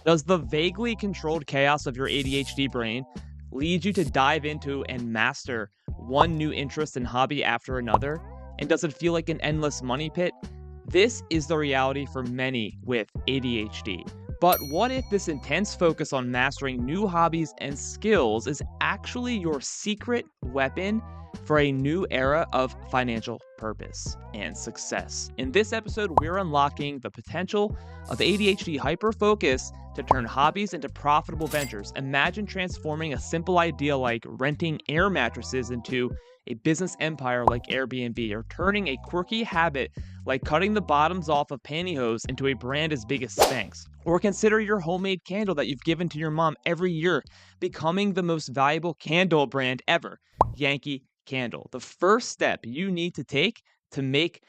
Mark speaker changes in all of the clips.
Speaker 1: Does the vaguely controlled chaos of your ADHD brain lead you to dive into and master one new interest and hobby after another? And does it feel like an endless money pit? This is the reality for many with ADHD. But what if this intense focus on mastering new hobbies and skills is actually your secret weapon for a new era of financial purpose and success? In this episode, we're unlocking the potential of ADHD hyperfocus to turn hobbies into profitable ventures. Imagine transforming a simple idea like renting air mattresses into a business empire like Airbnb, or turning a quirky habit like cutting the bottoms off of pantyhose into a brand as big as Spanx. Or consider your homemade candle that you've given to your mom every year becoming the most valuable candle brand ever, Yankee Candle. The first step you need to take to make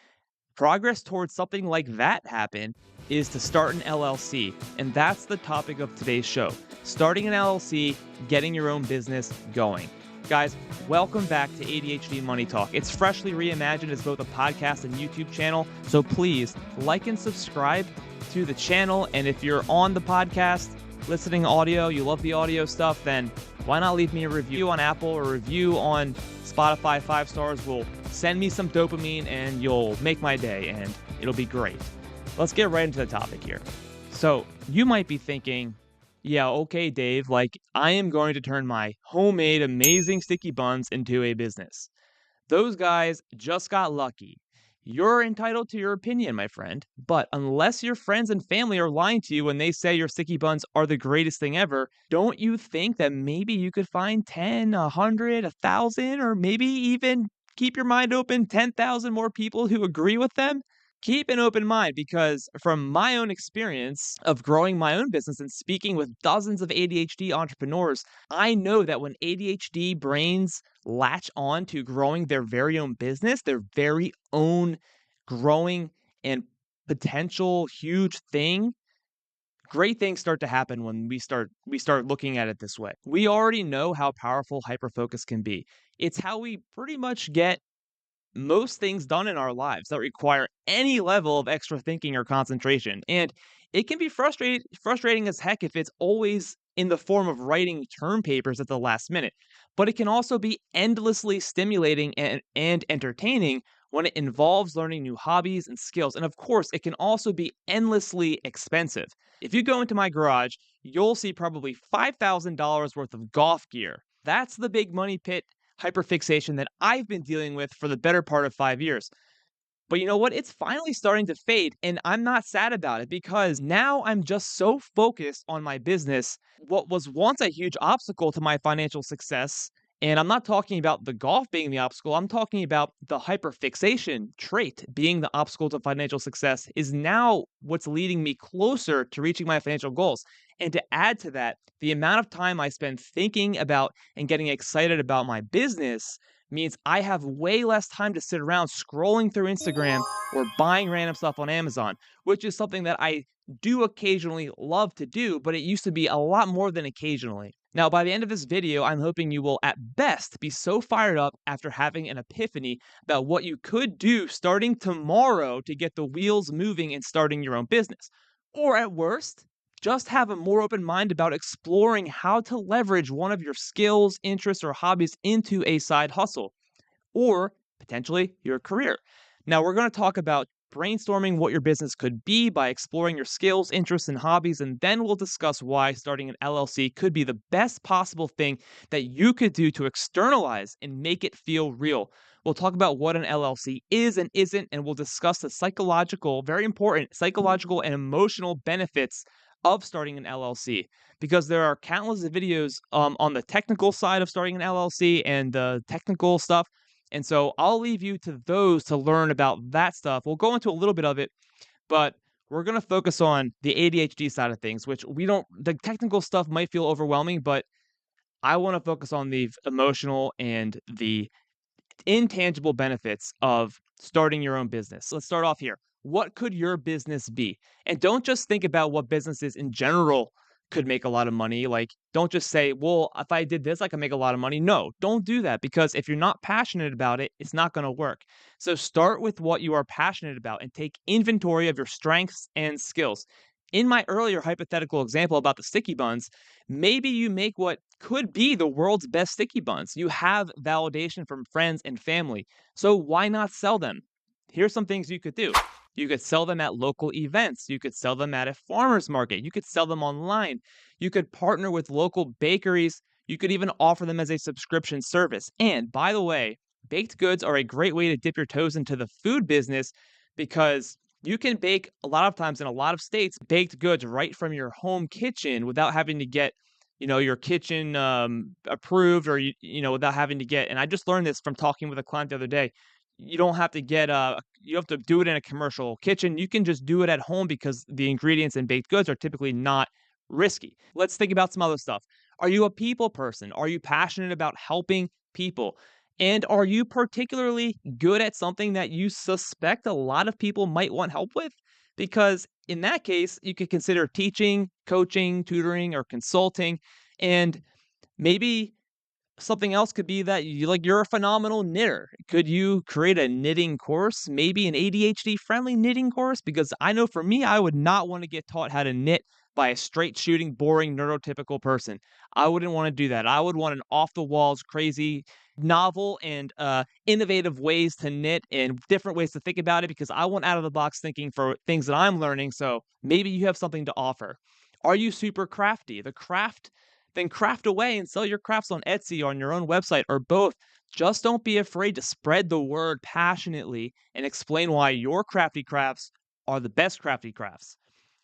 Speaker 1: progress towards something like that happen is to start an LLC. And that's the topic of today's show. Starting an LLC, getting your own business going. Guys, welcome back to ADHD Money Talk. It's freshly reimagined as both a podcast and YouTube channel, so please like and subscribe to the channel. And if you're on the podcast, listening audio, you love the audio stuff, then why not leave me a review on Apple or a review on Spotify? 5 stars will send me some dopamine and you'll make my day and it'll be great. Let's get right into the topic here. So you might be thinking, yeah, okay, Dave, like I am going to turn my homemade amazing sticky buns into a business. Those guys just got lucky. You're entitled to your opinion, my friend, but unless your friends and family are lying to you when they say your sticky buns are the greatest thing ever, don't you think that maybe you could find 10, 100, 1,000, or maybe even keep your mind open, 10,000 more people who agree with them? Keep an open mind, because from my own experience of growing my own business and speaking with dozens of ADHD entrepreneurs, I know that when ADHD brains latch on to growing their very own business, their very own growing and potential huge thing, great things start to happen when we start looking at it this way. We already know how powerful hyperfocus can be. It's how we pretty much get most things done in our lives that require any level of extra thinking or concentration. And it can be frustrating as heck if it's always in the form of writing term papers at the last minute. But it can also be endlessly stimulating and entertaining when it involves learning new hobbies and skills. And of course, it can also be endlessly expensive. If you go into my garage, you'll see probably $5,000 worth of golf gear. That's the big money pit hyperfixation that I've been dealing with for the better part of 5 years. But you know what? It's finally starting to fade, and I'm not sad about it because now I'm just so focused on my business. What was once a huge obstacle to my financial success, and I'm not talking about the golf being the obstacle, I'm talking about the hyperfixation trait being the obstacle to financial success, is now what's leading me closer to reaching my financial goals. And to add to that, the amount of time I spend thinking about and getting excited about my business means I have way less time to sit around scrolling through Instagram or buying random stuff on Amazon, which is something that I do occasionally love to do, but it used to be a lot more than occasionally. Now, by the end of this video, I'm hoping you will at best be so fired up after having an epiphany about what you could do starting tomorrow to get the wheels moving and starting your own business. Or at worst, just have a more open mind about exploring how to leverage one of your skills, interests, or hobbies into a side hustle, or potentially your career. Now, we're going to talk about brainstorming what your business could be by exploring your skills, interests, and hobbies, and then we'll discuss why starting an LLC could be the best possible thing that you could do to externalize and make it feel real. We'll talk about what an LLC is and isn't, and we'll discuss the psychological, very important psychological and emotional benefits of starting an LLC, because there are countless videos on the technical side of starting an LLC and the technical stuff. And so I'll leave you to those to learn about that stuff. We'll go into a little bit of it, but we're going to focus on the ADHD side of things, which the technical stuff might feel overwhelming, but I want to focus on the emotional and the intangible benefits of starting your own business. Let's start off here. What could your business be? And don't just think about what businesses in general could make a lot of money. Like, don't just say, well, if I did this, I can make a lot of money. No, don't do that, because if you're not passionate about it, it's not going to work. So start with what you are passionate about and take inventory of your strengths and skills. In my earlier hypothetical example about the sticky buns, maybe you make what could be the world's best sticky buns. You have validation from friends and family. So why not sell them? Here's some things you could do. You could sell them at local events. You could sell them at a farmer's market. You could sell them online. You could partner with local bakeries. You could even offer them as a subscription service. And by the way, baked goods are a great way to dip your toes into the food business because you can bake a lot of times in a lot of states baked goods right from your home kitchen without having to get, your kitchen approved or without having to get. And I just learned this from talking with a client the other day. You don't have to get you have to do it in a commercial kitchen. You can just do it at home because the ingredients in baked goods are typically not risky. Let's think about some other stuff. Are you a people person? Are you passionate about helping people? And are you particularly good at something that you suspect a lot of people might want help with? Because in that case, you could consider teaching, coaching, tutoring, or consulting. And maybe something else could be that you're a phenomenal knitter. Could you create a knitting course, maybe an ADHD friendly knitting course? Because I know for me, I would not want to get taught how to knit by a straight shooting, boring, neurotypical person. I wouldn't want to do that. I would want an off the walls, crazy, novel, and innovative ways to knit and different ways to think about it because I want out of the box thinking for things that I'm learning. So maybe you have something to offer. Are you super crafty? Then craft away and sell your crafts on Etsy or on your own website or both. Just don't be afraid to spread the word passionately and explain why your crafty crafts are the best crafty crafts.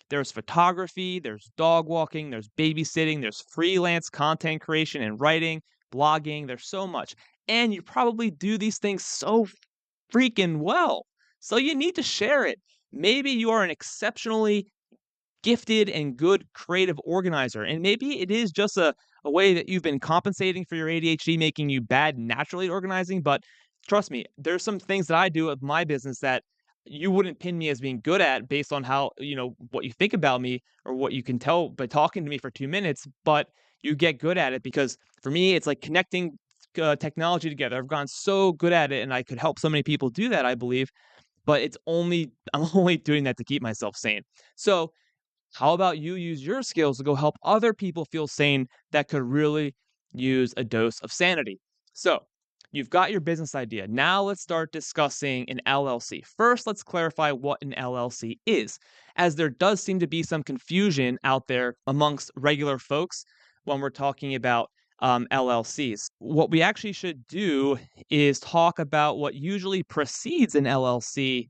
Speaker 1: There's photography, there's dog walking, there's babysitting, there's freelance content creation and writing, blogging. There's so much. And you probably do these things so freaking well. So you need to share it. Maybe you are an exceptionally gifted and good creative organizer. And maybe it is just a way that you've been compensating for your ADHD, making you bad naturally at organizing. But trust me, there's some things that I do with my business that you wouldn't pin me as being good at based on how, what you think about me or what you can tell by talking to me for 2 minutes. But you get good at it because for me, it's like connecting technology together. I've gotten so good at it and I could help so many people do that, I believe. But I'm only doing that to keep myself sane. So how about you use your skills to go help other people feel sane that could really use a dose of sanity? So, you've got your business idea. Now let's start discussing an LLC. First, let's clarify what an LLC is, as there does seem to be some confusion out there amongst regular folks when we're talking about LLCs. What we actually should do is talk about what usually precedes an LLC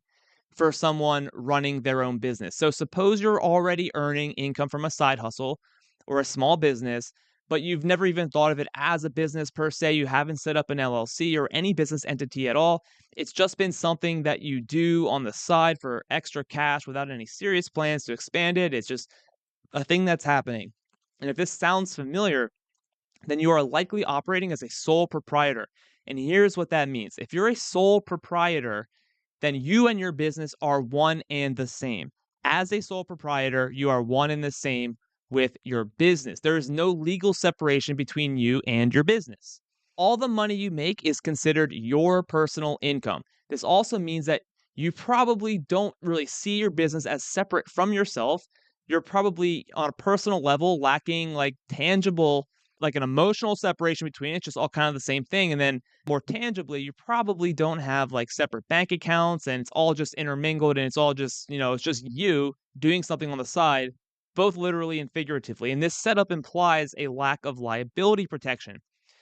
Speaker 1: for someone running their own business. So suppose you're already earning income from a side hustle or a small business, but you've never even thought of it as a business per se. You haven't set up an LLC or any business entity at all. It's just been something that you do on the side for extra cash without any serious plans to expand it. It's just a thing that's happening. And if this sounds familiar, then you are likely operating as a sole proprietor. And here's what that means. If you're a sole proprietor, then you and your business are one and the same. As a sole proprietor, you are one and the same with your business. There is no legal separation between you and your business. All the money you make is considered your personal income. This also means that you probably don't really see your business as separate from yourself. You're probably on a personal level lacking tangible, like an emotional separation between it, just all kind of the same thing. And then more tangibly, you probably don't have separate bank accounts and it's all just intermingled and it's all just, it's just you doing something on the side, both literally and figuratively. And this setup implies a lack of liability protection.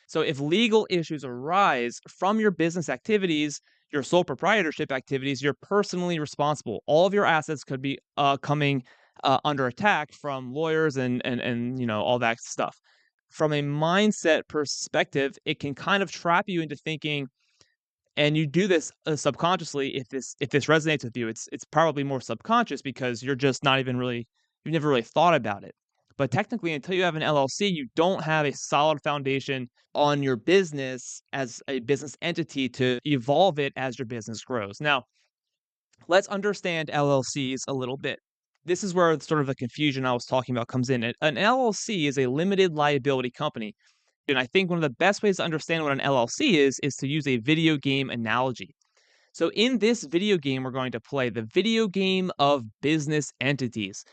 Speaker 1: So if legal issues arise from your business activities, your sole proprietorship activities, you're personally responsible. All of your assets could be coming under attack from lawyers and all that stuff. From a mindset perspective, it can kind of trap you into thinking, and you do this subconsciously. If this resonates with you, it's probably more subconscious because you're just not even really you've never really thought about it. But technically, until you have an LLC, you don't have a solid foundation on your business as a business entity to evolve it as your business grows. Now, let's understand LLCs a little bit. This is where sort of the confusion I was talking about comes in. An LLC is a limited liability company. And I think one of the best ways to understand what an LLC is to use a video game analogy. So in this video game we're going to play, the video game of business entities.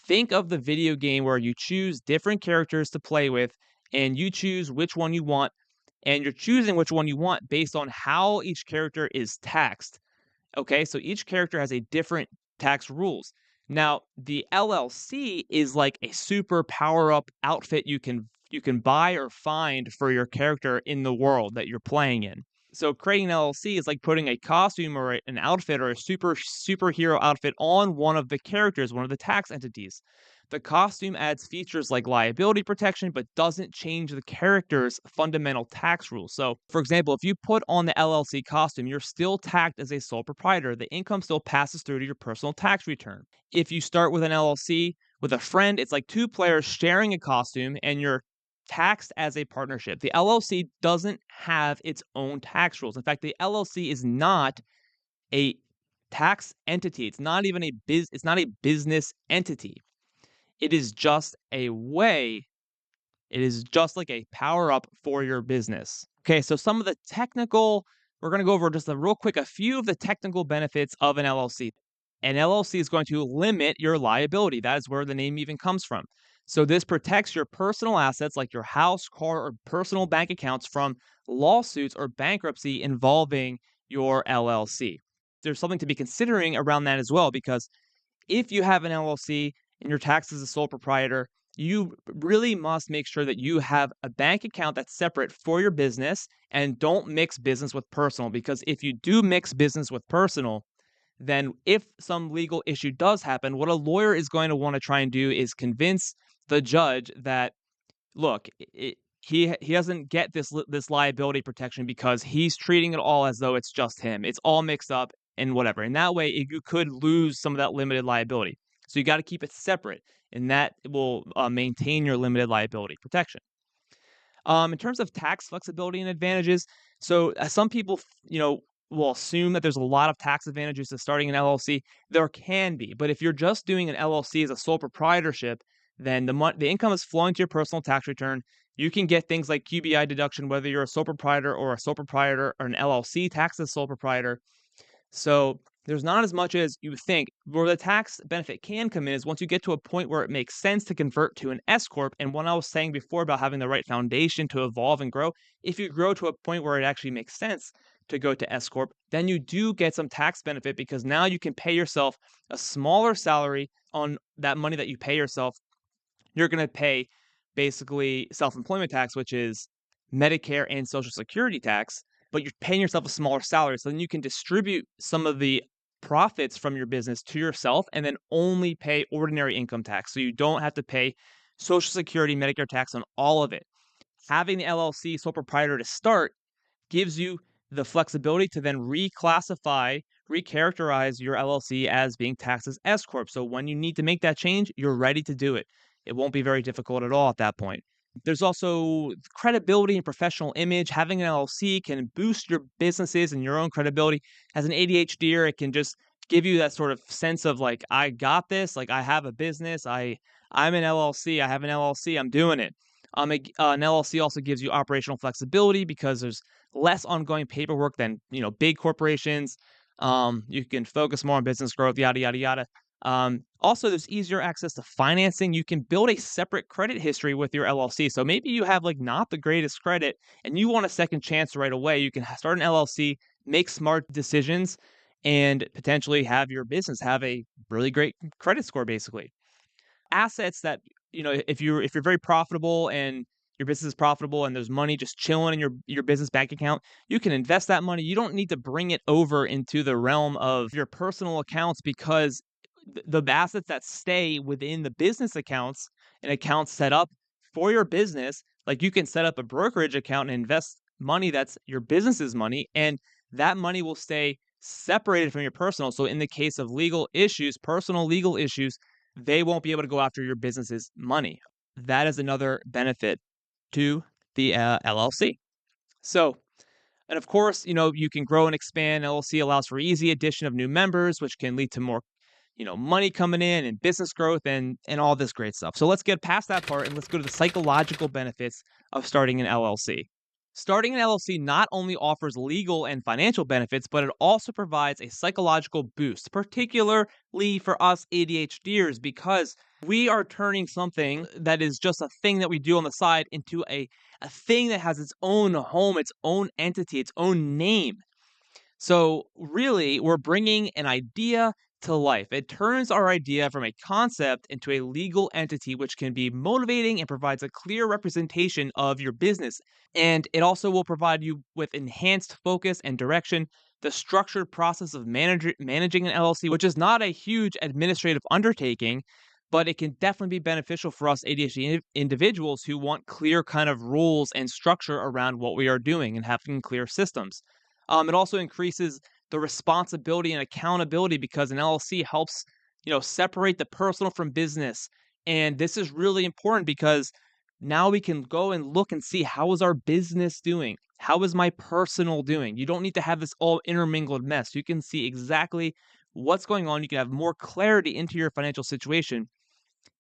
Speaker 1: Think of the video game where you choose different characters to play with and you choose which one you want, and you're choosing which one you want based on how each character is taxed. Okay, so each character has a different tax rules. Now, the LLC is like a super power up outfit you can buy or find for your character in the world that you're playing in. So creating an LLC is like putting a costume or an outfit or a superhero outfit on one of the characters, one of the tax entities. The costume adds features like liability protection, but doesn't change the character's fundamental tax rules. So, for example, if you put on the LLC costume, you're still taxed as a sole proprietor. The income still passes through to your personal tax return. If you start with an LLC with a friend, it's like two players sharing a costume and you're taxed as a partnership. The LLC doesn't have its own tax rules. In fact, the LLC is not a tax entity. It's not a business entity. It is just a way, it is just like a power up for your business. Okay, so we're going to go over just a few of the technical benefits of an LLC. An LLC is going to limit your liability. That is where the name even comes from. So this protects your personal assets like your house, car, or personal bank accounts from lawsuits or bankruptcy involving your LLC. There's something to be considering around that as well, because if you have an LLC and you're taxed as a sole proprietor, you really must make sure that you have a bank account that's separate for your business and don't mix business with personal. Because if you do mix business with personal, then if some legal issue does happen, what a lawyer is going to want to try and do is convince the judge that, look, he doesn't get this liability protection because he's treating it all as though it's just him. It's all mixed up and whatever. And that way, you could lose some of that limited liability. So you got to keep it separate, and that will maintain your limited liability protection. In terms of tax flexibility and advantages, so some people, will assume that there's a lot of tax advantages to starting an LLC. There can be, but if you're just doing an LLC as a sole proprietorship, then the income is flowing to your personal tax return. You can get things like QBI deduction, whether you're a sole proprietor or an LLC taxed as sole proprietor. So there's not as much as you think. Where the tax benefit can come in is once you get to a point where it makes sense to convert to an S corp. And what I was saying before about having the right foundation to evolve and grow, if you grow to a point where it actually makes sense to go to S corp, then you do get some tax benefit because now you can pay yourself a smaller salary on that money that you pay yourself. You're going to pay basically self-employment tax, which is Medicare and Social Security tax, but you're paying yourself a smaller salary. So then you can distribute some of the profits from your business to yourself and then only pay ordinary income tax. So you don't have to pay Social Security, Medicare tax on all of it. Having the LLC sole proprietor to start gives you the flexibility to then recharacterize your LLC as being taxed as S corp. So when you need to make that change, you're ready to do it. It won't be very difficult at all at that point. There's also credibility and professional image. Having an LLC can boost your businesses and your own credibility. As an ADHDer, it can just give you that sort of sense of like, I got this, like I have a business, I'm an LLC, I have an LLC, I'm doing it. An LLC also gives you operational flexibility because there's less ongoing paperwork than big corporations. You can focus more on business growth, yada yada yada. Also, there's easier access to financing. You can build a separate credit history with your LLC. So maybe you have like not the greatest credit and you want a second chance right away. You can start an LLC, make smart decisions, and potentially have your business have a really great credit score, basically. Assets that, if you're very profitable and your business is profitable and there's money just chilling in your business bank account, you can invest that money. You don't need to bring it over into the realm of your personal accounts because the assets that stay within the business accounts and accounts set up for your business, like you can set up a brokerage account and invest money that's your business's money, and that money will stay separated from your personal. So in the case of personal legal issues, they won't be able to go after your business's money. That is another benefit to the LLC. So, and of course, you can grow and expand. LLC allows for easy addition of new members, which can lead to more money coming in and business growth and all this great stuff. So let's get past that part and let's go to the psychological benefits of starting an LLC. Starting an LLC not only offers legal and financial benefits, but it also provides a psychological boost, particularly for us ADHDers, because We are turning something that is just a thing that we do on the side into a thing that has its own home, its own entity, its own name. So, really, we're bringing an idea to life. It turns our idea from a concept into a legal entity, which can be motivating and provides a clear representation of your business. And it also will provide you with enhanced focus and direction. The structured process of managing an LLC, which is not a huge administrative undertaking, but it can definitely be beneficial for us ADHD individuals who want clear kind of rules and structure around what we are doing and having clear systems. It also increases the responsibility and accountability because an LLC helps, separate the personal from business. And this is really important because now we can go and look and see how is our business doing? How is my personal doing? You don't need to have this all intermingled mess. You can see exactly what's going on. You can have more clarity into your financial situation,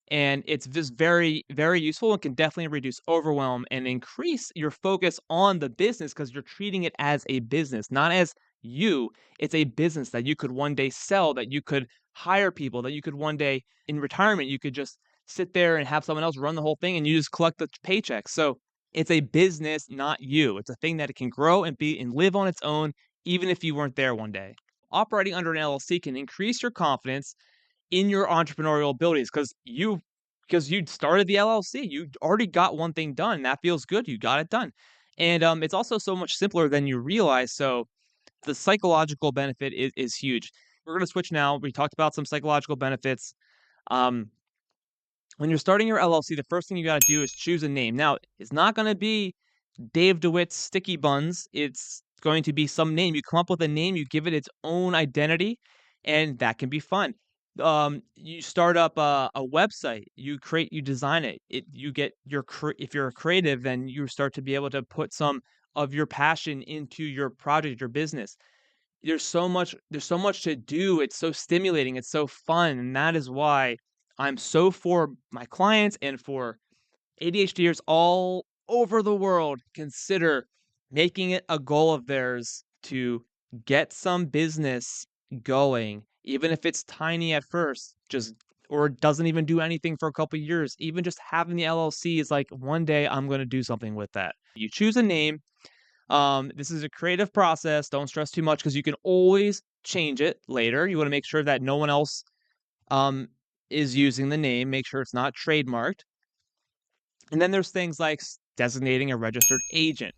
Speaker 1: and it's just very, very useful and can definitely reduce overwhelm and increase your focus on the business because you're treating it as a business, not as you. It's a business that you could one day sell, that you could hire people, that you could one day in retirement, you could just sit there and have someone else run the whole thing and you just collect the paycheck. So it's a business, not you. It's a thing that it can grow and be and live on its own, even if you weren't there one day. Operating under an LLC can increase your confidence in your entrepreneurial abilities because you started the LLC. You already got one thing done. That feels good. You got it done. And it's also so much simpler than you realize. So the psychological benefit is huge. We're going to switch now. We talked about some psychological benefits. Um, when you're starting your LLC, the first thing you got to do is choose a name. Now, it's not going to be Dave DeWitt's Sticky Buns. It's going to be some name. You come up with a name, you give it its own identity, and that can be fun. You start up a website, you design it. You get if you're a creative, then you start to be able to put some of your passion into your project, your business. There's so much to do. It's so stimulating, it's so fun, and that is why I'm so for my clients and for ADHDers all over the world consider making it a goal of theirs to get some business going, even if it's tiny at first, just or it doesn't even do anything for a couple years. Even just having the LLC is like one day I'm going to do something with that. You choose a name. This is a creative process. Don't stress too much because you can always change it later. You want to make sure that no one else um, is using the name. Make sure it's not trademarked. And then there's things like designating a registered agent,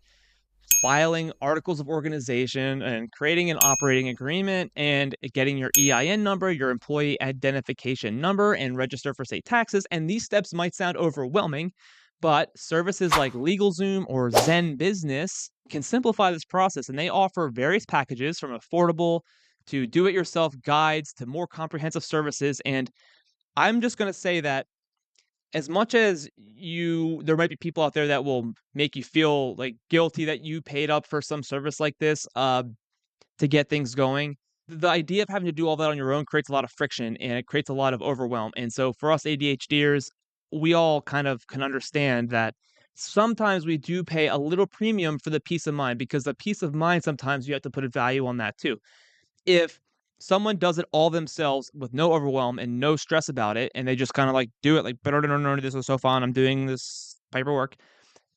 Speaker 1: filing articles of organization, and creating an operating agreement, and getting your EIN number, your employee identification number, and register for state taxes. And these steps might sound overwhelming, but services like LegalZoom or Zen Business can simplify this process, and they offer various packages from affordable to do-it-yourself guides to more comprehensive services. And I'm just going to say that as much as there might be people out there that will make you feel like guilty that you paid up for some service like this to get things going. The idea of having to do all that on your own creates a lot of friction and it creates a lot of overwhelm. And so for us ADHDers, we all kind of can understand that sometimes we do pay a little premium for the peace of mind, because the peace of mind, sometimes you have to put a value on that too. If someone does it all themselves with no overwhelm and no stress about it, and they just kind of like do it like, "No, no, no, no, this is so fun. I'm doing this paperwork."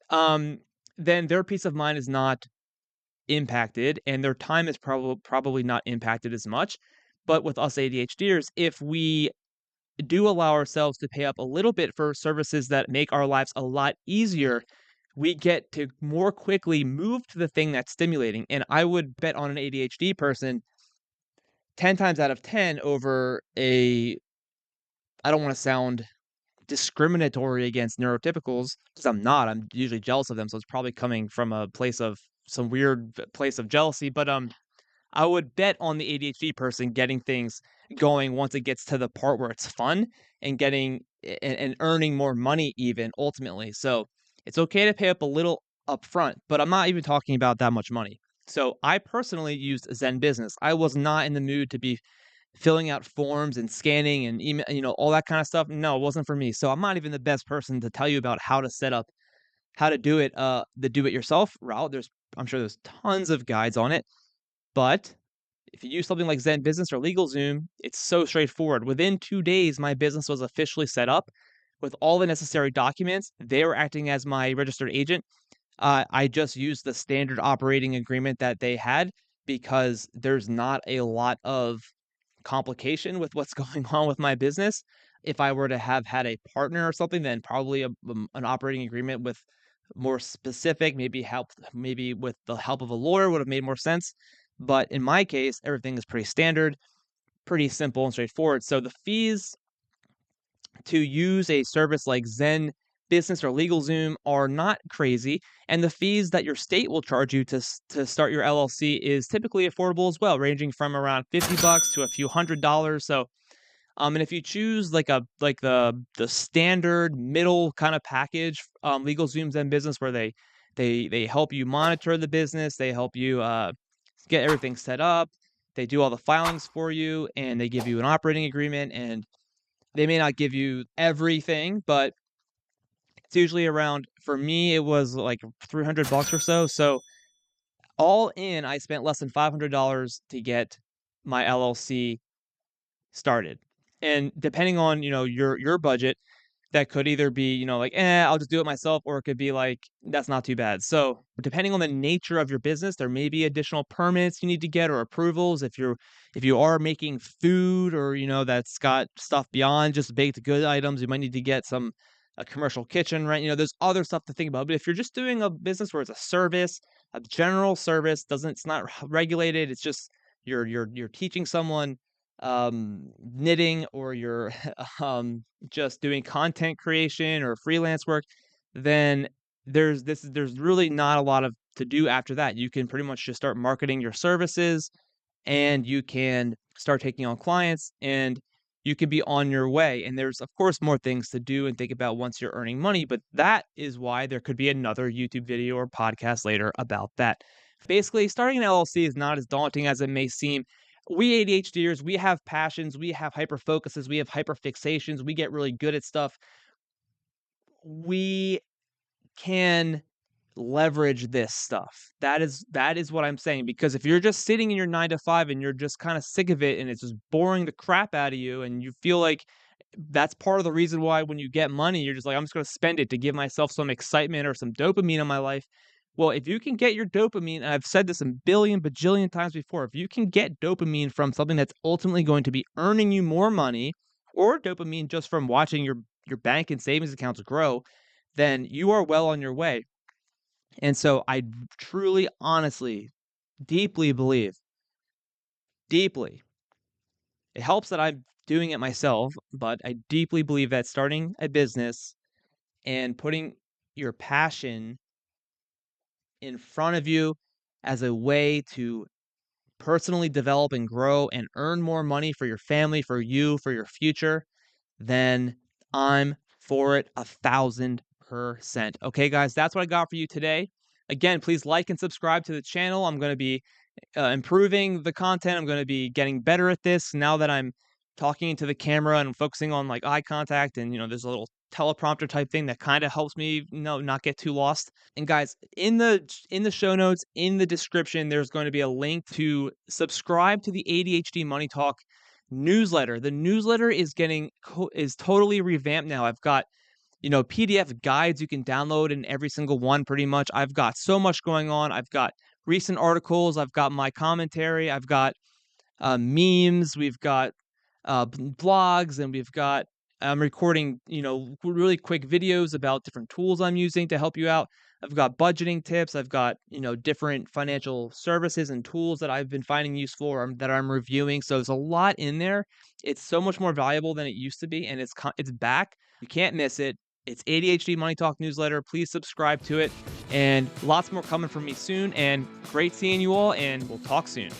Speaker 1: Um, then their peace of mind is not impacted and their time is probably not impacted as much. But with us ADHDers, if we do allow ourselves to pay up a little bit for services that make our lives a lot easier, we get to more quickly move to the thing that's stimulating. And I would bet on an ADHD person 10 times out of 10 over a I don't wanna sound discriminatory against neurotypicals, because I'm not. I'm usually jealous of them, so it's probably coming from a place of some weird place of jealousy. But I would bet on the ADHD person getting things going once it gets to the part where it's fun and getting and earning more money even ultimately. So, it's okay to pay up a little upfront, but I'm not even talking about that much money. So, I personally used Zen Business. I was not in the mood to be filling out forms and scanning and email, all that kind of stuff. No, it wasn't for me. So, I'm not even the best person to tell you about how to do it, the do it yourself route. I'm sure there's tons of guides on it, but If you use something like Zen Business or LegalZoom, it's so straightforward. Within 2 days, my business was officially set up with all the necessary documents. They were acting as my registered agent. I just used the standard operating agreement that they had because there's not a lot of complication with what's going on with my business. If I were to have had a partner or something, then probably an operating agreement with more specific, maybe with the help of a lawyer would have made more sense. But in my case, everything is pretty standard, pretty simple and straightforward. So the fees to use a service like Zen Business or LegalZoom are not crazy, and the fees that your state will charge you to start your LLC is typically affordable as well, ranging from around $50 to a few $100s. So, and if you choose the standard middle kind of package, LegalZoom Zen Business, where they help you monitor the business, they help you get everything set up, they do all the filings for you, and they give you an operating agreement, and they may not give you everything, but it's usually around, for me, it was like $300 or so. So all in, I spent less than $500 to get my LLC started. And depending on, your budget, that could either be, like, I'll just do it myself, or it could be like, that's not too bad. So depending on the nature of your business, there may be additional permits you need to get or approvals. If you are making food, or, that's got stuff beyond just baked good items, you might need to get a commercial kitchen, right? There's other stuff to think about. But if you're just doing a business where it's a service, a general service, it's not regulated, it's just you're teaching someone knitting, or you're just doing content creation or freelance work, then there's really not a lot of to do after that. You can pretty much just start marketing your services, and you can start taking on clients, and you can be on your way. And there's, of course, more things to do and think about once you're earning money, but that is why there could be another YouTube video or podcast later about that. Basically, starting an LLC is not as daunting as it may seem. We ADHDers, we have passions, we have hyperfocuses, we have hyperfixations, we get really good at stuff. We can leverage this stuff. That is what I'm saying, because if you're just sitting in your 9 to 5 and you're just kind of sick of it and it's just boring the crap out of you, and you feel like that's part of the reason why when you get money, you're just like, I'm just going to spend it to give myself some excitement or some dopamine in my life. Well, if you can get your dopamine, and I've said this a billion bajillion times before, if you can get dopamine from something that's ultimately going to be earning you more money, or dopamine just from watching your bank and savings accounts grow, then you are well on your way. And so I truly, honestly, deeply believe, deeply, it helps that I'm doing it myself, but I deeply believe that starting a business and putting your passion in front of you as a way to personally develop and grow and earn more money for your family, for you, for your future, then I'm for it 1,000%. Okay, guys, that's what I got for you today. Again, please like and subscribe to the channel. I'm going to be improving the content. I'm going to be getting better at this now that I'm talking into the camera and focusing on like eye contact, and there's a little teleprompter type thing that kind of helps me not get too lost. And guys, in the show notes, in the description, there's going to be a link to subscribe to the ADHD Money Talk newsletter. The newsletter is totally revamped now. I've got PDF guides you can download in every single one pretty much. I've got so much going on. I've got recent articles, I've got my commentary, I've got memes, we've got blogs, and I'm recording, really quick videos about different tools I'm using to help you out. I've got budgeting tips. I've got, different financial services and tools that I've been finding useful, or that I'm reviewing. So there's a lot in there. It's so much more valuable than it used to be, and it's back. You can't miss it. It's ADHD Money Talk newsletter. Please subscribe to it, and lots more coming from me soon. And great seeing you all, and we'll talk soon.